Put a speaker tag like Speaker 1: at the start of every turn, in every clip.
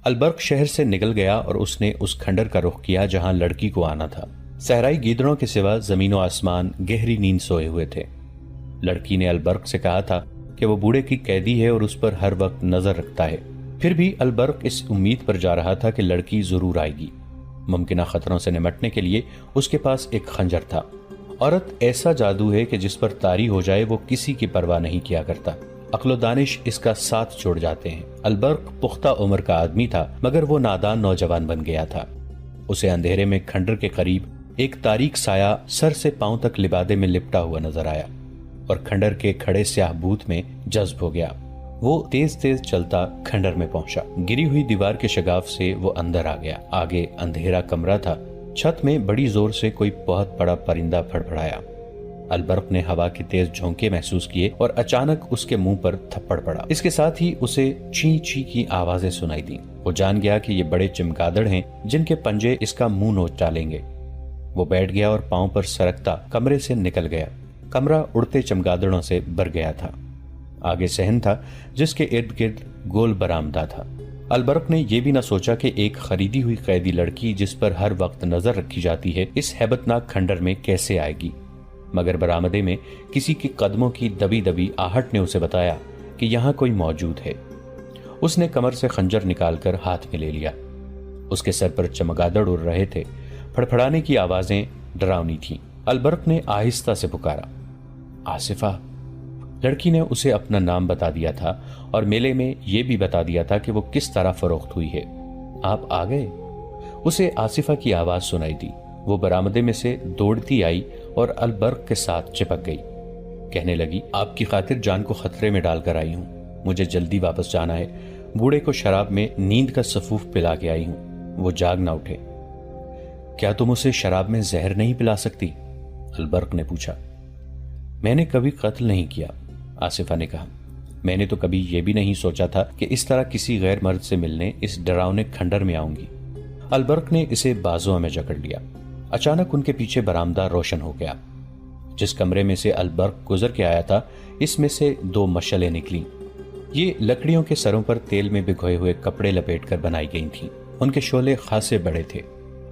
Speaker 1: البرق شہر سے نکل گیا اور اس نے اس کھنڈر کا رخ کیا جہاں لڑکی کو آنا تھا۔ صحرائی گیدڑوں کے سوا زمین و آسمان گہری نیند سوئے ہوئے تھے۔ لڑکی نے البرق سے کہا تھا کہ وہ بوڑھے کی قیدی ہے اور اس پر ہر وقت نظر رکھتا ہے۔ پھر بھی البرق اس امید پر جا رہا تھا کہ لڑکی ضرور آئے گی۔ ممکنہ خطروں سے نمٹنے کے لیے اس کے پاس ایک خنجر تھا۔ عورت ایسا جادو ہے کہ جس پر طاری ہو جائے وہ کسی کی پرواہ نہیں کیا کرتا۔ عقل و دانش اس کا ساتھ چھوڑ جاتے ہیں۔ البرق پختہ عمر کا آدمی تھا مگر وہ نادان نوجوان بن گیا تھا۔ اسے اندھیرے میں کھنڈر کے قریب ایک تاریک سایہ سر سے پاؤں تک لبادے میں لپٹا ہوا نظر آیا اور کھنڈر کے کھڑے سیاہ بوت میں جذب ہو گیا۔ وہ تیز تیز چلتا کھنڈر میں پہنچا۔ گری ہوئی دیوار کے شگاف سے وہ اندر آ گیا۔ آگے اندھیرا کمرہ تھا۔ چھت میں بڑی زور سے کوئی بہت بڑا پرندہ پھڑپڑایا۔ البرق نے ہوا کے تیز جھونکے محسوس کیے اور اچانک اس کے منہ پر تھپڑ پڑا۔ اس کے ساتھ ہی اسے چی چی کی آوازیں سنائی دیں۔ وہ جان گیا کہ یہ بڑے چمگادڑ ہیں جن کے پنجے اس کا منہ نوچ ڈالیں گے۔ وہ بیٹھ گیا اور پاؤں پر سرکتا کمرے سے نکل گیا۔ کمرہ اڑتے چمگادڑوں سے بھر گیا تھا۔ آگے صحن تھا جس کے ارد گرد گول برآمدہ تھا۔ البرق نے یہ بھی نہ سوچا کہ ایک خریدی ہوئی قیدی لڑکی جس پر ہر وقت نظر رکھی جاتی ہے اس ہیبت ناک کھنڈر میں کیسے آئے گی، مگر برآمدے میں کسی کے قدموں کی دبی دبی آہٹ نے اسے بتایا کہ یہاں کوئی موجود ہے۔ اس نے کمر سے خنجر نکال کر ہاتھ میں لے لیا۔ اس کے سر پر چمگادڑ اڑ رہے تھے۔ پھڑپھڑانے کی آوازیں ڈراؤنی تھیں۔ البرق نے آہستہ سے پکارا، آصفہ۔ لڑکی نے اسے اپنا نام بتا دیا تھا اور میلے میں یہ بھی بتا دیا تھا کہ وہ کس طرح فروخت ہوئی ہے۔ آپ آ گئے؟ اسے آصفہ کی آواز سنائی دی۔ وہ برآمدے میں سے دوڑتی آئی اور البرق کے ساتھ چپک گئی۔ کہنے لگی، آپ کی خاطر جان کو خطرے میں ڈال کر آئی ہوں۔ مجھے جلدی واپس جانا ہے۔ بوڑھے کو شراب میں نیند کا سفوف پلا کے آئی ہوں، وہ جاگ نہ اٹھے۔ کیا تم اسے شراب میں زہر نہیں پلا سکتی؟ البرق نے پوچھا۔ میں نے کبھی قتل نہیں کیا، آصفہ نے کہا۔ میں نے تو کبھی یہ بھی نہیں سوچا تھا کہ اس طرح کسی غیر مرد سے ملنے اس ڈراؤنے کھنڈر میں آؤں گی۔ البرق نے اسے بازوؤں میں جکڑ لیا۔ اچانک ان کے پیچھے برآمدہ روشن ہو گیا۔ جس کمرے میں سے البرق گزر کے آیا تھا اس میں سے 2 مشعلیں نکلیں۔ یہ لکڑیوں کے سروں پر تیل میں بھگوئے ہوئے کپڑے لپیٹ کر بنائی گئی تھیں۔ ان کے شعلے خاصے بڑے تھے۔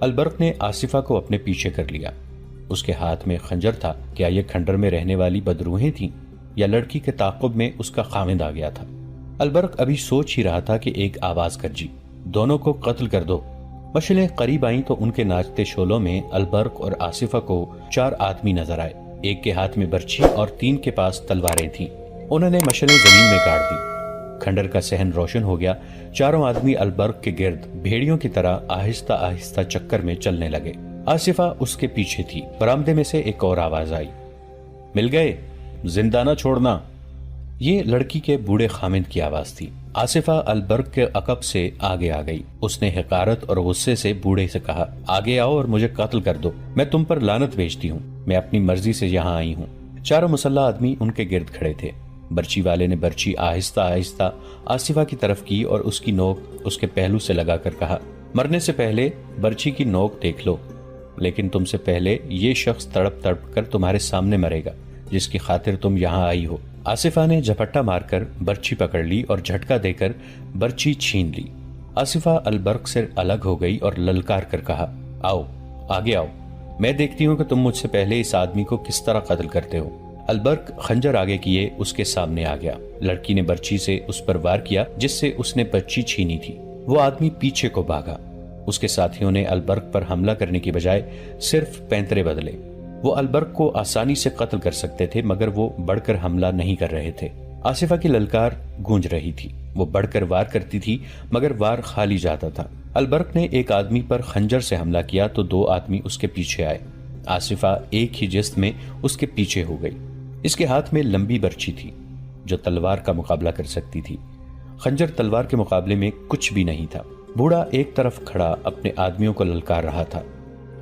Speaker 1: البرق نے آصفہ کو اپنے پیچھے کر لیا۔ اس کے ہاتھ میں خنجر تھا۔ کیا یہ کھنڈر میں رہنے والی بدروہیں تھیں یا لڑکی کے تعاقب میں اس کا خاوند آ گیا تھا؟ البرق ابھی سوچ ہی رہا تھا کہ ایک آواز گرجی، دونوں کو قتل کر دو۔ مشعلیں قریب آئیں تو ان کے ناچتے شعلوں میں البرق اور آصفہ کو 4 آدمی نظر آئے۔ ایک کے ہاتھ میں برچھی اور 3 کے پاس تلواریں تھیں۔ انہوں نے مشعلیں زمین میں گاڑ دی۔ کھنڈر کا صحن روشن ہو گیا۔ چاروں آدمی البرق کے گرد بھیڑیوں کی طرح آہستہ آہستہ چکر میں چلنے لگے۔ آصفہ اس کے پیچھے تھی۔ برآمدے میں سے ایک اور آواز آئی، مل گئے، زندہ نہ چھوڑنا۔ یہ لڑکی کے بوڑھے خامند کی آواز تھی۔ آصفہ البرق کے عقب سے آگے آ گئی۔ اس نے حقارت اور غصے سے بوڑھے سے کہا، آگے آؤ اور مجھے قتل کر دو، میں تم پر لعنت بھیجتی ہوں، میں اپنی مرضی سے یہاں آئی ہوں۔ چاروں مسلح آدمی ان کے گرد کھڑے تھے۔ برچی والے نے برچی آہستہ آہستہ آصفہ کی طرف کی اور اس کی نوک اس کے پہلو سے لگا کر کہا، مرنے سے پہلے برچی کی نوک دیکھ لو، لیکن تم سے پہلے یہ شخص تڑپ تڑپ کر تمہارے سامنے مرے گا جس کی خاطر تم یہاں آئی ہو۔ آصفہ نے جھپٹا مار کر برچی پکڑ لی اور جھٹکا دے کر برچی چھین لی۔ آصفہ البرق سے الگ ہو گئی اور للکار کر کہا، آؤ آگے آؤ، میں دیکھتی ہوں کہ تم مجھ سے پہلے اس آدمی کو کس طرح قتل کرتے ہو۔ البرق خنجر آگے کیے اس کے سامنے آ گیا۔ لڑکی نے برچی سے اس پر وار کیا جس سے اس نے برچی چھینی تھی۔ وہ آدمی پیچھے کو بھاگا۔ اس کے ساتھیوں نے البرق پر حملہ کرنے کی بجائے صرف پینترے بدلے۔ وہ البرق کو آسانی سے قتل کر سکتے تھے مگر وہ بڑھ کر حملہ نہیں کر رہے تھے۔ آصفہ کی للکار گونج رہی تھی۔ وہ بڑھ کر وار کرتی تھی مگر وار خالی جاتا تھا۔ البرق نے ایک آدمی پر خنجر سے حملہ کیا تو 2 آدمی اس کے پیچھے آئے۔ آصفہ ایک ہی جست میں اس کے پیچھے ہو گئی۔ اس کے ہاتھ میں لمبی برچی تھی جو تلوار کا مقابلہ کر سکتی تھی۔ خنجر تلوار کے مقابلے میں کچھ بھی نہیں تھا۔ بوڑھا ایک طرف کھڑا اپنے آدمیوں کو للکار رہا تھا۔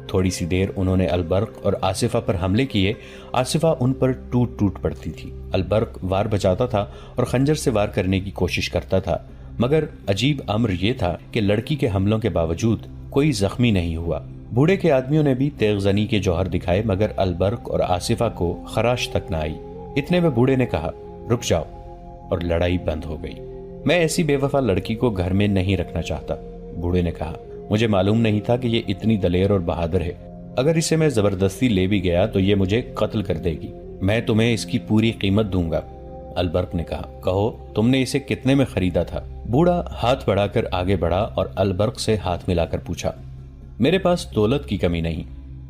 Speaker 1: تھوڑی سی دیر انہوں نے البرق اور آصفہ پر حملے کیے۔ آصفہ ان پر ٹوٹ ٹوٹ پڑتی تھی۔ البرق وار بچاتا تھا اور خنجر سے وار کرنے کی کوشش کرتا تھا، مگر عجیب امر یہ تھا کہ لڑکی کے حملوں کے باوجود کوئی زخمی نہیں ہوا۔ بوڑھے کے آدمیوں نے بھی تیغ زنی کے جوہر دکھائے مگر البرق اور آصفہ کو خراش تک نہ آئی۔ اتنے میں بوڑھے نے کہا، رک جاؤ، اور لڑائی بند ہو گئی۔ میں ایسی بے وفا لڑکی کو گھر میں نہیں رکھنا چاہتا، بوڑھے نے کہا۔ مجھے معلوم نہیں تھا کہ یہ اتنی دلیر اور بہادر ہے۔ اگر اسے میں زبردستی لے بھی گیا تو یہ مجھے قتل کر دے گی۔ میں تمہیں اس کی پوری قیمت دوں گا، البرق نے کہا۔ کہو تم نے اسے کتنے میں خریدا تھا؟ بوڑھا ہاتھ بڑھا کر آگے بڑھا اور البرق سے ہاتھ ملا کر پوچھا۔ میرے پاس دولت کی کمی نہیں،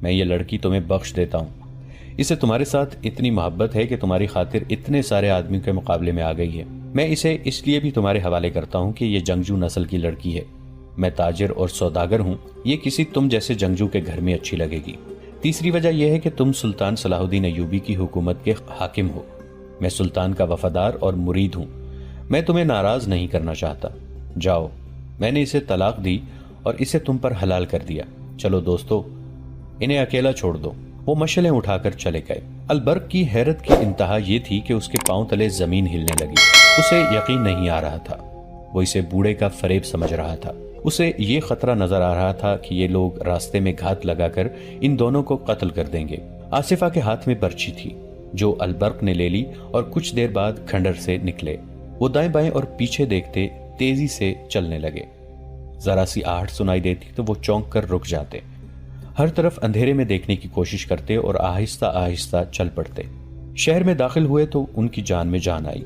Speaker 1: میں یہ لڑکی تمہیں بخش دیتا ہوں۔ اسے تمہارے ساتھ اتنی محبت ہے کہ تمہاری خاطر اتنے سارے آدمیوں کے مقابلے میں آ گئی ہے۔ میں اسے اس لیے بھی تمہارے حوالے کرتا ہوں کہ یہ جنگجو نسل کی لڑکی ہے۔ میں تاجر اور سوداگر ہوں، یہ کسی تم جیسے جنگجو کے گھر میں اچھی لگے گی۔ تیسری وجہ یہ ہے کہ تم سلطان صلاح الدین ایوبی کی حکومت کے حاکم ہو، میں سلطان کا وفادار اور مرید ہوں۔ میں تمہیں ناراض نہیں کرنا چاہتا۔ جاؤ، میں نے اسے طلاق دی اور اسے تم پر حلال کر دیا۔ چلو دوستو، انہیں اکیلا چھوڑ دو۔ وہ مشعلیں اٹھا کر چلے گئے۔ البرق کی حیرت کی انتہا یہ تھی کہ اس کے پاؤں تلے زمین ہلنے لگی۔ اسے یقین نہیں آ رہا تھا، وہ اسے بوڑھے کا فریب سمجھ رہا تھا۔ اسے یہ خطرہ نظر آ رہا تھا کہ یہ لوگ راستے میں گھات لگا کر ان دونوں کو قتل کر دیں گے۔ آصفہ کے ہاتھ میں برچھی تھی جو البرق نے لے لی اور کچھ دیر بعد کھنڈر سے نکلے۔ وہ دائیں بائیں اور پیچھے دیکھتے تیزی سے چلنے لگے۔ ذرا سی آہٹ سنائی دیتی تو وہ چونک کر رک جاتے، ہر طرف اندھیرے میں دیکھنے کی کوشش کرتے اور آہستہ آہستہ چل پڑتے۔ شہر میں داخل ہوئے تو ان کی جان میں جان آئی۔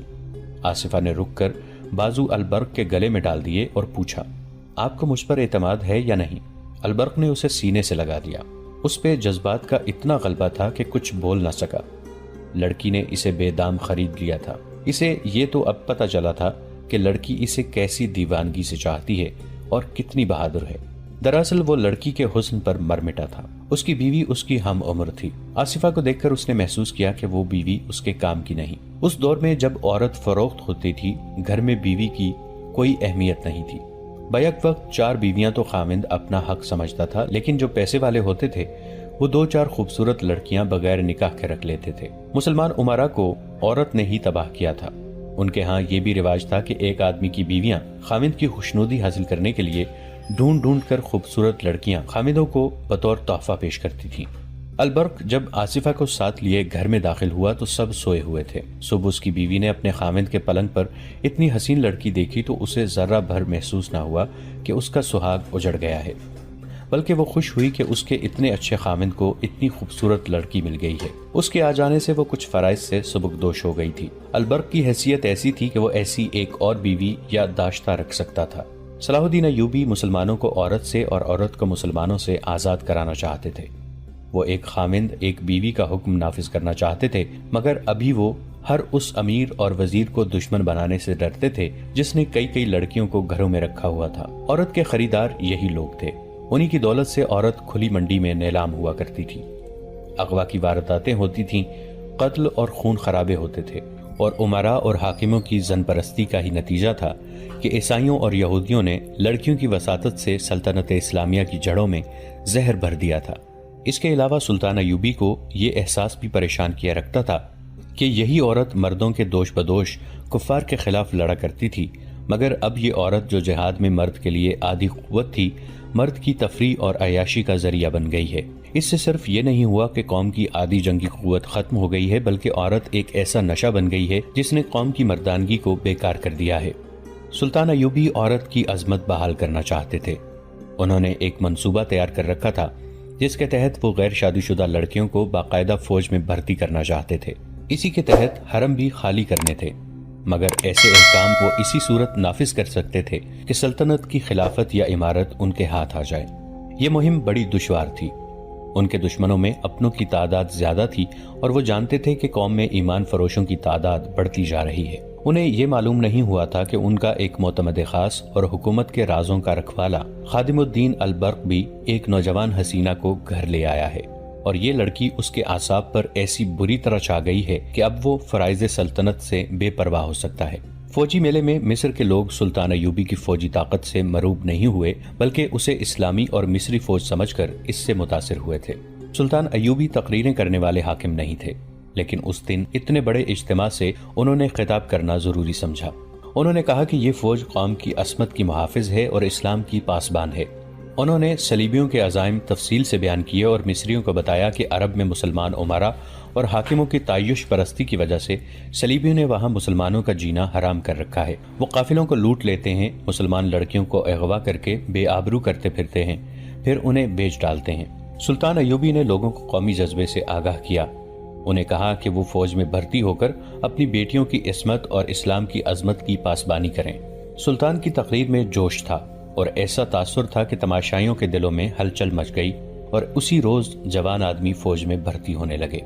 Speaker 1: آصفہ نے رک کر بازو البرق کے گلے میں ڈال دیے اور پوچھا، آپ کو مجھ پر اعتماد ہے یا نہیں؟ البرق نے اسے سینے سے لگا دیا۔ اس پہ جذبات کا اتنا غلبہ تھا کہ کچھ بول نہ سکا۔ لڑکی نے اسے بے دام خرید لیا تھا۔ اسے یہ تو اب پتہ چلا تھا کہ لڑکی اسے کیسی دیوانگی سے چاہتی ہے اور کتنی بہادر ہے۔ دراصل وہ لڑکی کے حسن پر مر مٹا تھا۔ اس کی بیوی اس کی ہم عمر تھی۔ آصفہ کو دیکھ کر اس نے محسوس کیا کہ وہ بیوی اس کے کام کی نہیں۔ اس دور میں جب عورت فروخت ہوتی تھی، گھر میں بیوی کی کوئی اہمیت نہیں تھی۔ بیک وقت 4 بیویاں تو خاوند اپنا حق سمجھتا تھا، لیکن جو پیسے والے ہوتے تھے وہ 2-4 خوبصورت لڑکیاں بغیر نکاح کے رکھ لیتے تھے۔ مسلمان امراء کو عورت نے ہی تباہ کیا تھا۔ ان کے ہاں یہ بھی رواج تھا کہ ایک آدمی کی بیویاں خاوند کی خوشنودی حاصل کرنے کے لیے ڈھونڈ ڈھونڈ کر خوبصورت لڑکیاں خاوندوں کو بطور تحفہ پیش کرتی تھیں۔ البرق جب آصفہ کو ساتھ لیے گھر میں داخل ہوا تو سب سوئے ہوئے تھے۔ صبح اس کی بیوی نے اپنے خاوند کے پلنگ پر اتنی حسین لڑکی دیکھی تو اسے ذرہ بھر محسوس نہ ہوا کہ اس کا سہاگ اجڑ گیا ہے، بلکہ وہ خوش ہوئی کہ اس کے اتنے اچھے خاوند کو اتنی خوبصورت لڑکی مل گئی ہے۔ اس کے آ جانے سے وہ کچھ فرائض سے سبکدوش ہو گئی تھی۔ البرق کی حیثیت ایسی تھی کہ وہ ایسی ایک اور بیوی یا داشتہ رکھ سکتا تھا۔ صلاح الدین ایوبی مسلمانوں کو عورت سے اور عورت کو مسلمانوں سے آزاد کرانا چاہتے تھے۔ وہ ایک خاوند ایک بیوی کا حکم نافذ کرنا چاہتے تھے، مگر ابھی وہ ہر اس امیر اور وزیر کو دشمن بنانے سے ڈرتے تھے جس نے کئی لڑکیوں کو گھروں میں رکھا ہوا تھا۔ عورت کے خریدار یہی لوگ تھے۔ انہی کی دولت سے عورت کھلی منڈی میں نیلام ہوا کرتی تھی۔ اغوا کی وارداتیں ہوتی تھیں، قتل اور خون خرابے ہوتے تھے، اور امراء اور حاکموں کی زن پرستی کا ہی نتیجہ تھا کہ عیسائیوں اور یہودیوں نے لڑکیوں کی وساطت سے سلطنت اسلامیہ کی جڑوں میں زہر بھر دیا تھا۔ اس کے علاوہ سلطان ایوبی کو یہ احساس بھی پریشان کیا رکھتا تھا کہ یہی عورت مردوں کے دوش بدوش کفار کے خلاف لڑا کرتی تھی، مگر اب یہ عورت جو جہاد میں مرد کے لیے آدھی قوت تھی، مرد کی تفریح اور عیاشی کا ذریعہ بن گئی ہے۔ اس سے صرف یہ نہیں ہوا کہ قوم کی آدھی جنگی قوت ختم ہو گئی ہے، بلکہ عورت ایک ایسا نشہ بن گئی ہے جس نے قوم کی مردانگی کو بیکار کر دیا ہے۔ سلطان ایوبی عورت کی عظمت بحال کرنا چاہتے تھے۔ انہوں نے ایک منصوبہ تیار کر رکھا تھا جس کے تحت وہ غیر شادی شدہ لڑکیوں کو باقاعدہ فوج میں بھرتی کرنا چاہتے تھے۔ اسی کے تحت حرم بھی خالی کرنے تھے، مگر ایسے احکام وہ اسی صورت نافذ کر سکتے تھے کہ سلطنت کی خلافت یا امارت ان کے ہاتھ آ جائے۔ یہ مہم بڑی دشوار تھی۔ ان کے دشمنوں میں اپنوں کی تعداد زیادہ تھی اور وہ جانتے تھے کہ قوم میں ایمان فروشوں کی تعداد بڑھتی جا رہی ہے۔ انہیں یہ معلوم نہیں ہوا تھا کہ ان کا ایک معتمد خاص اور حکومت کے رازوں کا رکھوالا خادم الدین البرق بھی ایک نوجوان حسینہ کو گھر لے آیا ہے، اور یہ لڑکی اس کے اعصاب پر ایسی بری طرح چھا گئی ہے کہ اب وہ فرائض سلطنت سے بے پرواہ ہو سکتا ہے۔ فوجی میلے میں مصر کے لوگ سلطان ایوبی کی فوجی طاقت سے مروب نہیں ہوئے، بلکہ اسے اسلامی اور مصری فوج سمجھ کر اس سے متاثر ہوئے تھے۔ سلطان ایوبی تقریریں کرنے والے حاکم نہیں تھے، لیکن اس دن اتنے بڑے اجتماع سے انہوں نے خطاب کرنا ضروری سمجھا۔ انہوں نے کہا کہ یہ فوج قوم کی عصمت کی محافظ ہے اور اسلام کی پاسبان ہے۔ انہوں نے صلیبیوں کے عزائم تفصیل سے بیان کیے اور مصریوں کو بتایا کہ عرب میں مسلمان امراء اور حاکموں کی تعیش پرستی کی وجہ سے صلیبیوں نے وہاں مسلمانوں کا جینا حرام کر رکھا ہے۔ وہ قافلوں کو لوٹ لیتے ہیں، مسلمان لڑکیوں کو اغوا کر کے بے آبرو کرتے پھرتے ہیں، پھر انہیں بیچ ڈالتے ہیں۔ سلطان ایوبی نے لوگوں کو قومی جذبے سے آگاہ کیا، انہیں کہا کہ وہ فوج میں بھرتی ہو کر اپنی بیٹیوں کی عصمت اور اسلام کی عظمت کی پاسبانی کریں۔ سلطان کی تقریر میں جوش تھا اور ایسا تاثر تھا کہ تماشائیوں کے دلوں میں ہلچل مچ گئی اور اسی روز جوان آدمی فوج میں بھرتی ہونے لگے۔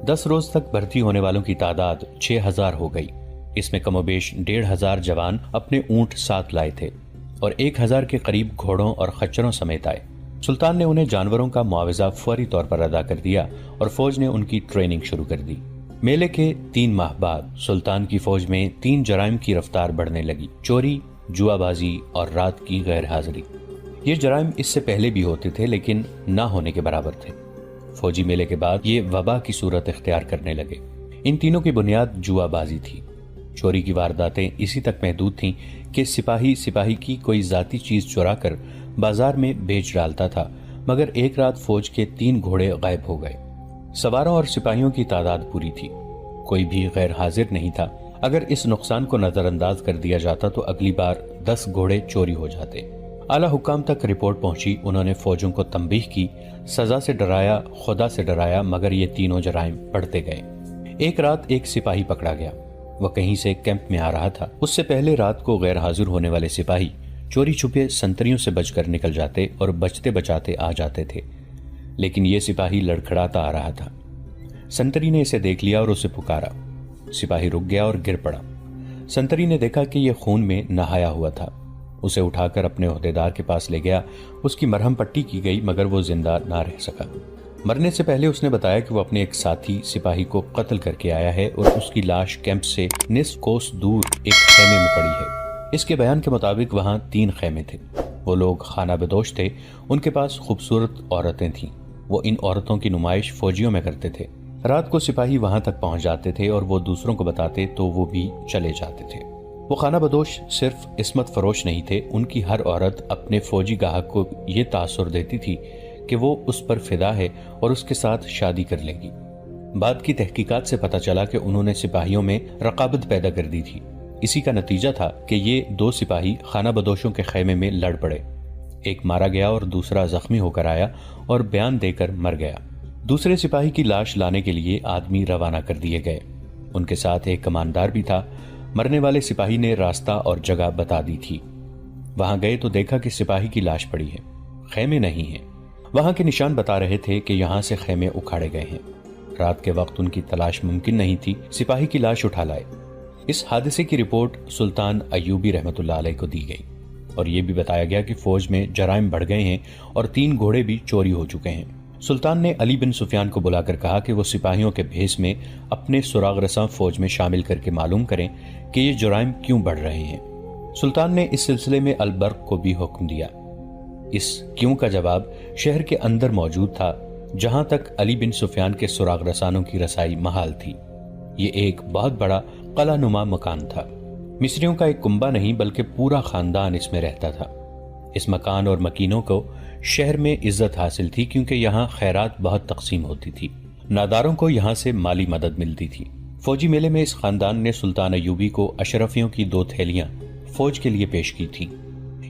Speaker 1: 10 روز تک بھرتی ہونے والوں کی تعداد 6000 ہو گئی۔ اس میں کم و بیش 1500 جوان اپنے اونٹ ساتھ لائے تھے اور 1000 کے قریب گھوڑوں اور خچروں سمیت آئے۔ سلطان نے انہیں جانوروں کا معاوضہ فوری طور پر ادا کر دیا اور فوج نے ان کی ٹریننگ شروع کر دی۔ میلے کے 3 ماہ بعد سلطان کی فوج میں 3 جرائم کی رفتار بڑھنے لگی: چوری، جوا بازی اور رات کی غیر حاضری۔ یہ جرائم اس سے پہلے بھی ہوتے تھے لیکن نہ ہونے کے برابر تھے۔ فوجی میلے کے بعد یہ وبا کی صورت اختیار کرنے لگے۔ ان تینوں کی بنیاد جوا بازی تھی۔ چوری کی وارداتیں اسی تک محدود تھیں کہ سپاہی کی کوئی ذاتی چیز چرا کر بازار میں بیچ ڈالتا تھا، مگر ایک رات فوج کے 3 گھوڑے غائب ہو گئے۔ سواروں اور سپاہیوں کی تعداد پوری تھی، کوئی بھی غیر حاضر نہیں تھا۔ اگر اس نقصان کو نظر انداز کر دیا جاتا تو اگلی بار 10 گھوڑے چوری ہو جاتے۔ اعلیٰ حکام تک رپورٹ پہنچی، انہوں نے فوجوں کو تنبیہ کی، سزا سے ڈرایا، خدا سے ڈرایا، مگر یہ تینوں جرائم بڑھتے گئے۔ ایک رات ایک سپاہی پکڑا گیا، وہ کہیں سے کیمپ میں آ رہا تھا۔ اس سے پہلے رات کو غیر حاضر ہونے والے سپاہی چوری چھپے سنتریوں سے بچ کر نکل جاتے اور بچتے بچاتے آ جاتے تھے، لیکن یہ سپاہی لڑکھڑاتا آ رہا تھا۔ سنتری نے اسے دیکھ لیا اور اسے پکارا۔ سپاہی رک گیا اور گر پڑا۔ سنتری نے دیکھا کہ یہ خون میں نہایا ہوا تھا، اسے اٹھا کر اپنے عہدیدار کے پاس لے گیا۔ اس کی مرہم پٹی کی گئی مگر وہ زندہ نہ رہ سکا۔ مرنے سے پہلے اس نے بتایا کہ وہ اپنے ایک ساتھی سپاہی کو قتل کر کے آیا ہے اور اس کی لاش کیمپ سے نصف کوس دور ایک خیمے میں پڑی ہے۔ اس کے بیان کے مطابق وہاں 3 خیمے تھے۔ وہ لوگ خانہ بدوش تھے، ان کے پاس خوبصورت عورتیں تھیں، وہ ان عورتوں کی نمائش فوجیوں میں کرتے تھے۔ رات کو سپاہی وہاں تک پہنچ جاتے تھے اور وہ دوسروں کو بتاتے تو وہ بھی چلے جاتے تھے۔ وہ خانہ بدوش صرف عصمت فروش نہیں تھے، ان کی ہر عورت اپنے فوجی گاہک کو یہ تاثر دیتی تھی کہ وہ اس پر فدا ہے اور اس کے ساتھ شادی کر لے گی۔ بعد کی تحقیقات سے پتہ چلا کہ انہوں نے سپاہیوں میں رقابت پیدا کر دی تھی۔ اسی کا نتیجہ تھا کہ یہ 2 سپاہی خانہ بدوشوں کے خیمے میں لڑ پڑے، ایک مارا گیا اور دوسرا زخمی ہو کر آیا اور بیان دے کر مر گیا۔ دوسرے سپاہی کی لاش لانے کے لیے آدمی روانہ کر دیے گئے، ان کے ساتھ ایک کماندار بھی تھا۔ مرنے والے سپاہی نے راستہ اور جگہ بتا دی تھی۔ وہاں گئے تو دیکھا کہ سپاہی کی لاش پڑی ہے، خیمے نہیں ہیں۔ وہاں کے نشان بتا رہے تھے کہ یہاں سے خیمے اکھاڑے گئے ہیں۔ رات کے وقت ان کی تلاش ممکن نہیں تھی، سپاہی کی لاش اٹھا لائے۔ اس حادثے کی رپورٹ سلطان ایوبی رحمۃ اللہ علیہ کو دی گئی اور یہ بھی بتایا گیا کہ فوج میں جرائم بڑھ گئے ہیں اور 3 گھوڑے بھی چوری ہو چکے ہیں۔ سلطان نے علی بن سفیان کو بلا کر کہا کہ وہ سپاہیوں کے بھیس میں اپنے سراغ رساں فوج میں شامل کر کے معلوم کریں کہ یہ جرائم کیوں بڑھ رہے ہیں۔ سلطان نے اس سلسلے میں البرق کو بھی حکم دیا۔ اس کیوں کا جواب شہر کے اندر موجود تھا، جہاں تک علی بن سفیان کے سراغ رسانوں کی رسائی محال تھی۔ یہ ایک بہت بڑا قلعہ نما مکان تھا، مصریوں کا ایک کنبہ نہیں بلکہ پورا خاندان اس میں رہتا تھا۔ اس مکان اور مکینوں کو شہر میں عزت حاصل تھی کیونکہ یہاں خیرات بہت تقسیم ہوتی تھی، ناداروں کو یہاں سے مالی مدد ملتی تھی۔ فوجی میلے میں اس خاندان نے سلطان ایوبی کو اشرفیوں کی 2 تھیلیاں فوج کے لیے پیش کی تھی۔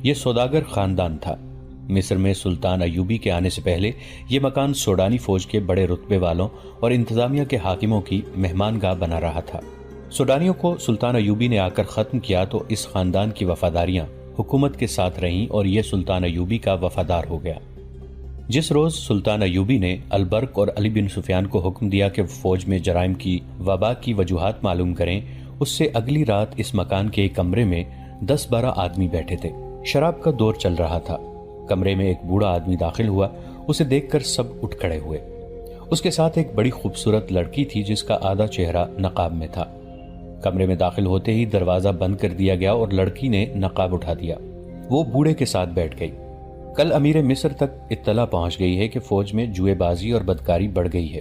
Speaker 1: یہ سوداگر خاندان تھا۔ مصر میں سلطان ایوبی کے آنے سے پہلے یہ مکان سوڈانی فوج کے بڑے رتبے والوں اور انتظامیہ کے حاکموں کی مہمان گاہ بنا رہا تھا۔ سوڈانیوں کو سلطان ایوبی نے آ کر ختم کیا تو اس خاندان کی وفاداریاں حکومت کے ساتھ رہیں اور یہ سلطان ایوبی کا وفادار ہو گیا۔ جس روز سلطان ایوبی نے البرق اور علی بن سفیان کو حکم دیا کہ فوج میں جرائم کی وبا کی وجوہات معلوم کریں، اس سے اگلی رات اس مکان کے ایک کمرے میں 10-12 آدمی بیٹھے تھے۔ شراب کا دور چل رہا تھا۔ کمرے میں ایک بوڑھا آدمی داخل ہوا، اسے دیکھ کر سب اٹھ کھڑے ہوئے۔ اس کے ساتھ ایک بڑی خوبصورت لڑکی تھی جس کا آدھا چہرہ نقاب میں تھا۔ کمرے میں داخل ہوتے ہی دروازہ بند کر دیا گیا اور لڑکی نے نقاب اٹھا دیا۔ وہ بوڑھے کے ساتھ بیٹھ گئی۔ کل امیر مصر تک اطلاع پہنچ گئی ہے کہ فوج میں جوئے بازی اور بدکاری بڑھ گئی ہے۔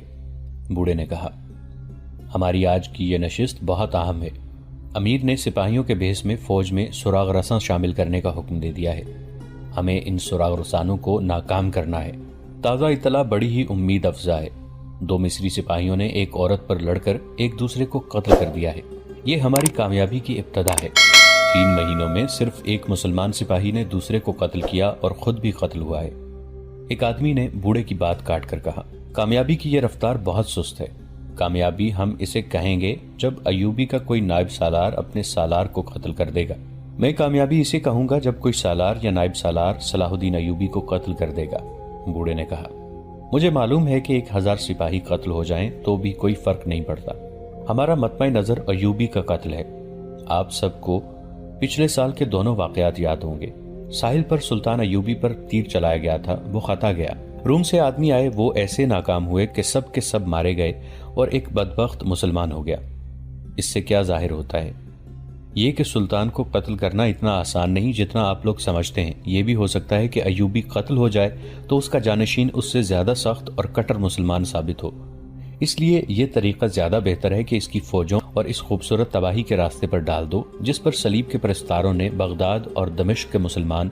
Speaker 1: بوڑھے نے کہا، ہماری آج کی یہ نشست بہت اہم ہے۔ امیر نے سپاہیوں کے بھیس میں فوج میں سراغ رساں شامل کرنے کا حکم دے دیا ہے۔ ہمیں ان سراغ رسانوں کو ناکام کرنا ہے۔ تازہ اطلاع بڑی ہی امید افزا ہے۔ 2 مصری سپاہیوں نے ایک عورت پر لڑ کر ایک دوسرے کو قتل کر دیا ہے۔ یہ ہماری کامیابی کی ابتدا ہے۔ 3 مہینوں میں صرف ایک مسلمان سپاہی نے دوسرے کو قتل کیا اور خود بھی قتل ہوا ہے۔ ایک آدمی نے بوڑھے کی بات کاٹ کر کہا، کامیابی کی یہ رفتار بہت سست ہے۔ کامیابی ہم اسے کہیں گے جب ایوبی کا کوئی نائب سالار اپنے سالار کو قتل کر دے گا۔ میں کامیابی اسے کہوں گا جب کوئی سالار یا نائب سالار صلاح الدین ایوبی کو قتل کر دے گا۔ بوڑھے نے کہا، مجھے معلوم ہے کہ 1000 سپاہی قتل ہو جائیں تو بھی کوئی فرق نہیں پڑتا۔ ہمارا مطمع نظر ایوبی کا قتل ہے۔ آپ سب کو پچھلے سال کے دونوں واقعات یاد ہوں گے۔ ساحل پر سلطان ایوبی پر تیر چلایا گیا تھا، وہ خطا گیا۔ روم سے آدمی آئے، وہ ایسے ناکام ہوئے کہ سب کے سب مارے گئے اور ایک بدبخت مسلمان ہو گیا۔ اس سے کیا ظاہر ہوتا ہے؟ یہ کہ سلطان کو قتل کرنا اتنا آسان نہیں جتنا آپ لوگ سمجھتے ہیں۔ یہ بھی ہو سکتا ہے کہ ایوبی قتل ہو جائے تو اس کا جانشین اس سے زیادہ سخت اور کٹر مسلمان ثابت ہو۔ اس لیے یہ طریقہ زیادہ بہتر ہے کہ اس کی فوجوں اور اس خوبصورت تباہی کے راستے پر ڈال دو جس پر صلیب کے پرستاروں نے بغداد اور دمشق کے مسلمان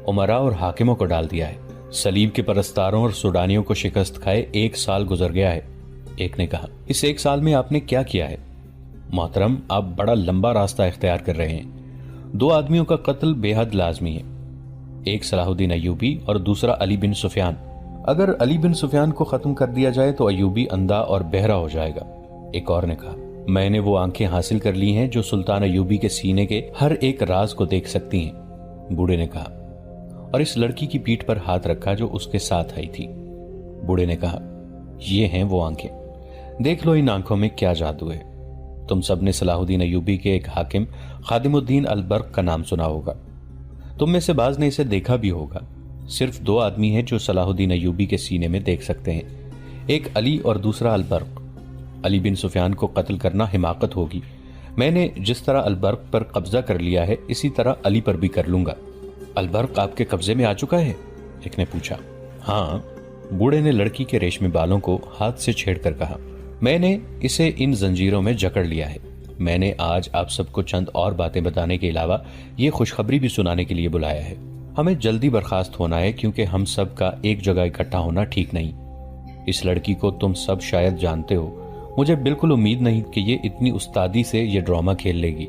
Speaker 1: عمراء اور حاکموں کو ڈال دیا ہے۔ صلیب کے پرستاروں اور سوڈانیوں کو شکست کھائے 1 سال گزر گیا ہے۔ ایک نے کہا، اس 1 سال میں آپ نے کیا کیا ہے؟ محترم، آپ بڑا لمبا راستہ اختیار کر رہے ہیں۔ 2 آدمیوں کا قتل بے حد لازمی ہے، ایک صلاح الدین ایوبی اور دوسرا علی بن سفیان۔ اگر علی بن سفیان کو ختم کر دیا جائے تو ایوبی اندھا اور بہرا ہو جائے گا۔ ایک اور نے کہا، میں نے وہ آنکھیں حاصل کر لی ہیں جو سلطان ایوبی کے سینے کے ہر ایک راز کو دیکھ سکتی ہیں۔ بوڑھے نے کہا، اور اس لڑکی کی پیٹھ پر ہاتھ رکھا جو اس کے ساتھ آئی تھی۔ بوڑھے نے کہا، یہ ہیں وہ آنکھیں، دیکھ لو ان آنکھوں میں کیا جادو ہے۔ تم سب نے صلاح الدین ایوبی کے ایک حاکم خادم الدین البرق کا نام سنا ہوگا، تم میں سے بعض نے اسے دیکھا بھی ہوگا۔ صرف 2 آدمی ہیں جو صلاح الدین ایوبی کے سینے میں دیکھ سکتے ہیں، ایک علی اور دوسرا البرق۔ علی بن سفیان کو قتل کرنا حماقت ہوگی۔ میں نے جس طرح البرق پر قبضہ کر لیا ہے اسی طرح علی پر بھی کر لوں گا۔ البرق آپ کے قبضے میں آ چکا ہے؟ ایک نے پوچھا۔ ہاں، بوڑھے نے لڑکی کے ریشمی بالوں کو ہاتھ سے چھیڑ کر کہا، میں نے اسے ان زنجیروں میں جکڑ لیا ہے۔ میں نے آج آپ سب کو چند اور باتیں بتانے کے علاوہ یہ خوشخبری بھی سنانے کے لیے بلایا ہے۔ ہمیں جلدی برخاست ہونا ہے کیونکہ ہم سب کا ایک جگہ اکٹھا ہونا ٹھیک نہیں۔ اس لڑکی کو تم سب شاید جانتے ہو، مجھے بالکل امید نہیں کہ یہ اتنی استادی سے یہ ڈرامہ کھیل لے گی۔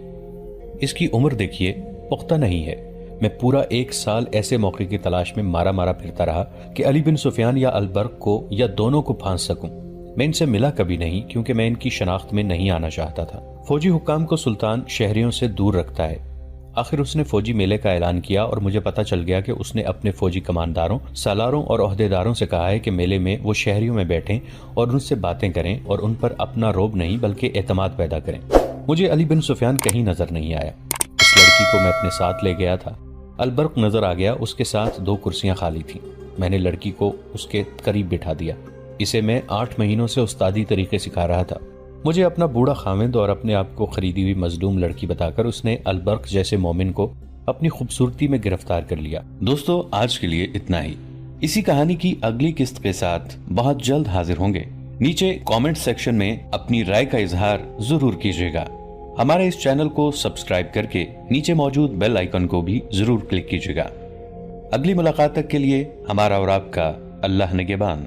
Speaker 1: اس کی عمر دیکھیے، پختہ نہیں ہے۔ میں پورا 1 سال ایسے موقع کی تلاش میں مارا مارا پھرتا رہا کہ علی بن سفیان یا البرق کو یا دونوں کو پھانس سکوں۔ میں ان سے ملا کبھی نہیں کیونکہ میں ان کی شناخت میں نہیں آنا چاہتا تھا۔ فوجی حکام کو سلطان شہریوں سے دور رکھتا ہے۔ آخر اس نے فوجی میلے کا اعلان کیا اور مجھے پتا چل گیا کہ اس نے اپنے فوجی کمانداروں، سالاروں اور عہدیداروں سے کہا ہے کہ میلے میں وہ شہریوں میں بیٹھیں اور ان سے باتیں کریں اور ان پر اپنا رعب نہیں بلکہ اعتماد پیدا کریں۔ مجھے علی بن سفیان کہیں نظر نہیں آیا۔ اس لڑکی کو میں اپنے ساتھ لے گیا تھا۔ البرق نظر آ گیا، اس کے ساتھ 2 کرسیاں خالی تھیں۔ میں نے لڑکی کو اس کے قریب بٹھا دیا۔ اسے میں 8 مہینوں سے استادی طریقے سکھا رہا تھا۔ مجھے اپنا بوڑھا خاوند اور اپنے آپ کو خریدی ہوئی مظلوم لڑکی بتا کر اس نے البرق جیسے مومن کو اپنی خوبصورتی میں گرفتار کر لیا۔ دوستو، آج کے لیے اتنا ہی۔ اسی کہانی کی اگلی قسط کے ساتھ بہت جلد حاضر ہوں گے۔ نیچے کامنٹ سیکشن میں اپنی رائے کا اظہار ضرور کیجیے گا۔ ہمارے اس چینل کو سبسکرائب کر کے نیچے موجود بیل آئیکن کو بھی ضرور کلک کیجیے گا۔ اگلی ملاقات تک کے لیے ہمارا اور آپ کا اللہ نگہبان۔